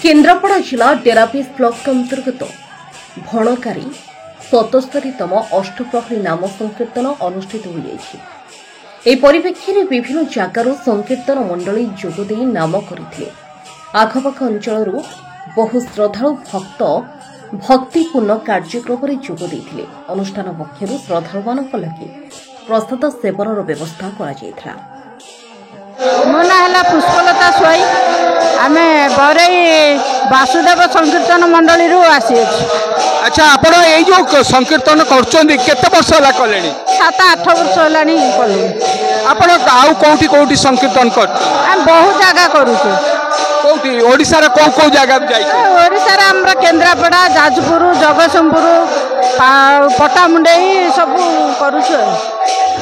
केन्द्रापड़ा जिला डेरापीस ब्लॉक अंतर्गत भणकारी 77तम अष्टप्रहरी नाम संकीर्तन अनुष्ठित हो परिप्रेक्षी में विभिन्न जगार संकीर्तन मंडली जोगदे नाम करते आखपाख अंचल बहु श्रद्धा भक्त भक्तिपूर्ण कार्यक्रम में जोगदे अनुष्ठान पक्षर श्रद्धालु लगी प्रसाद सेवन व्यवस्था करा। मो ना है पुष्पलता स्वाई आम बरई वासुदेव संकीर्तन मंडली आसी। अच्छा आप जो संकीर्तन करते वर्ष है कले 7-8 वर्ष है आपण आउ कौटी कौटी संकीर्तन कर बहुत जगह करुचे कौटी ओडिसा कौ कौ जगह ओडिसा हमर केन्द्रापड़ा जाजपुर जगतसिंहपुर पटामुंडई सब करुचे।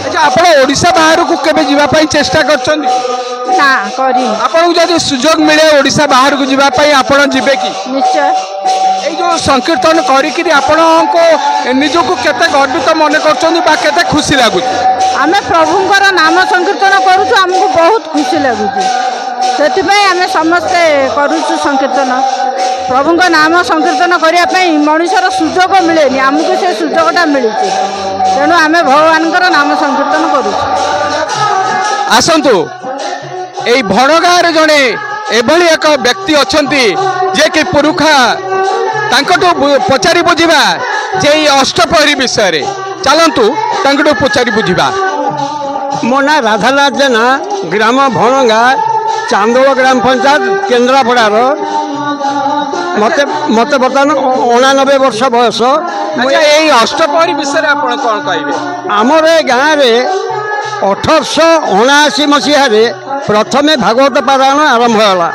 अच्छा आप ओडिसा बाहर को केबे जीवा पई चेष्टा करछन ना करी आपन जदि सुजोग मिले ओडिसा बाहर को जीवा पई आपन जिबे की निश्चय ए जो संकीर्तन करिकि आपन को निजो को केते गर्वित मन करछन बा केते खुशी लागु आमे प्रभुंकर नाम संकीर्तन करूछु हमको बहुत खुशी लागु सेति पई आमे समस्त करूछु संकीर्तन प्रभुंक नाम संकीर्तन करिया पई मनुष्यर सुजोग मिलेनी हमको से सुजोगटा मिलुछि तेणु आमे भगवानकर नाम संकीर्तन करूछु। आसंतु ए भणगार जणे एभली एक व्यक्ति अछंती जे कि पुरुखा तांकटो पचारि बुझिबा जे अष्टप्रहरी विषय रे चलंतु तांकटो पचारि बुझिबा। मो ना राधानाथ जेना ग्राम भणगा चांदोल ग्राम पंचायत केन्द्रापड़ार मते मते बर्तमान 89 वर्ष बयस। अच्छा यही अष्टप्रहरी विषय आपण कौन कहिबे? आमर ए गाँव में 1879 मसीह प्रथमे भागवत पारायण आरंभ होला।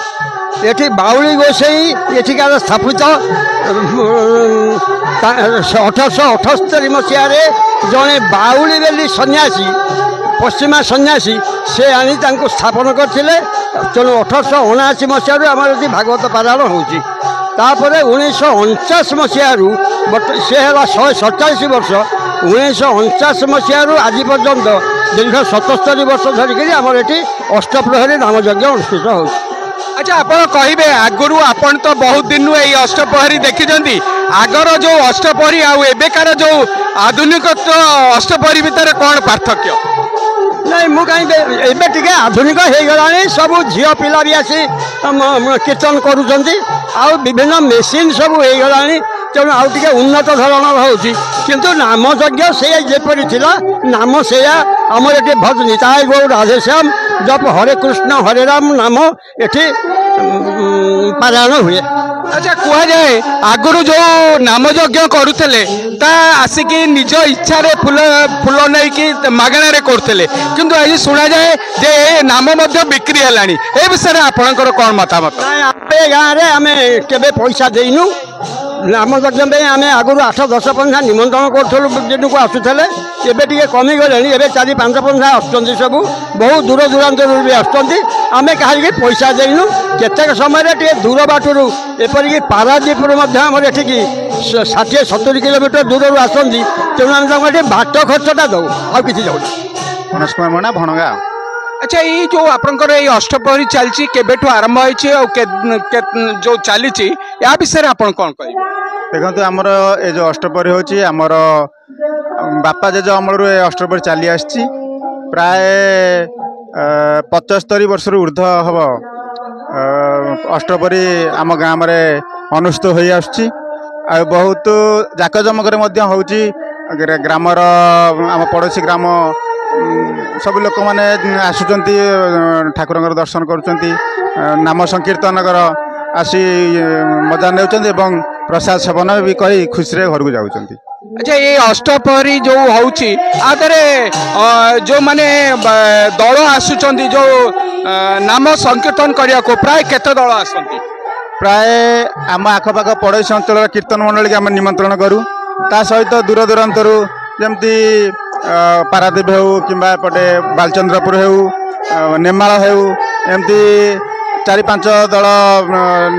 एठी बाउली गोसाई एठिकार स्थापित 1878 मसीह जड़े बाउली बेली सन्यासी पश्चिमा सन्यासी से आनी तांको स्थापन करथिले। तेणु 1879 मसीह आम ये भागवत पारायण होउची। तापर 1949 मसीह से 147 वर्ष 1949 मसीह आज पर्यंत दीर्घ 77 वर्ष धरिकी आम ये अष्टप्रहरी नाम यज्ञ अनुष्ठित हो। अच्छा आप कहे आगुरी आपन तो बहुत दिन ये अष्टप्रहरी देखी आगर जो अष्टप्रहरी आबेकार जो आधुनिकत्व अष्टप्रहरी भितर कौन पार्थक्य? नहीं मु कहीं आधुनिक हो गला सब झील पिला भी आसी कीर्तन करुँच विभिन्न मेसीन सब हो गला तेणु आउ टे उन्नत धरणर हो नाम यज्ञ से जेपरी नाम से आम ये भज निताय गौ राधेश्याम जप हरे कृष्ण हरे राम नाम ये पारायण हुए। अच्छा कह जाए आगुरी जो नाम यज्ञ करुले आसिक निज इच्छा फूल फूल नहीं कि मागणार करते किंतु आज शुणा जाए जे नाम बिक्री है ए विषय आपणकर कौन मतामत? गाँव में आम के पैसा देनु नाम यज्ञ आम आगुरी 8-10 पंथा निमंत्रण करूँ दिन को आसुले टे कमिगले 4-5 पंथा आसुँच सब बहुत दूर दूरांत भी आसुँच आम कहीं पैसा देनु केतेक समय टे दूर बाटू एपरिक पारादीपुर एठिकी 60-70 किलोमीटर दूर आसती तेणु आम बाट खर्चटा दौ आ कि मनोज कुमार मणा भणगा। अच्छा ये जो आपनकर ये अष्टप्रहरी चलची केबेठु आरंभ होइछि जो चली या विषय आपन कौन कहिबे? देखो आमर ये जो अष्टप्रहरी होछि आमर बापा जेज अमल अष्टप्रहरी चली आछि प्राय 75 वर्ष ऊर्ध हम अष्टप्रहरी आम गाँव में अनुष्ठित हो आसुछि आ बहुत जाकजमक होछि ग्रामर आम पड़ोशी ग्राम सब लोक मैंने आसुचंती ठाकुर दर्शन करुचंती नाम संकीर्तन आसी मजा नेउचंती एवं प्रसाद सेवन भी करी खुशी घर को जाउचंती। अच्छा ये अष्टप्रहरी जो होउची आदरे जो माने दल आसुचंती जो नाम संकीर्तन करिया को प्राय केते दल आसंती? प्राय आम आखपाख पड़ोशी अंचल कीर्तन मंडली आम निमंत्रण करूँ ता सहित दूर दूरांतर जमती पारादीप हो कि बालचंद्रपुर हो नेमाल हो एमती 4-5 दल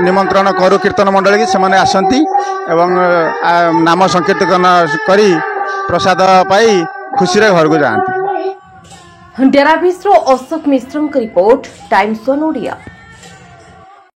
निमंत्रण करू कीर्तन मंडली की से आसती एवं नाम संकीर्तन करी प्रसाद पाई खुशी घर को जाती। डेराबीस अशोक मिश्र रिपोर्ट टाइम्स 1 ओडिया।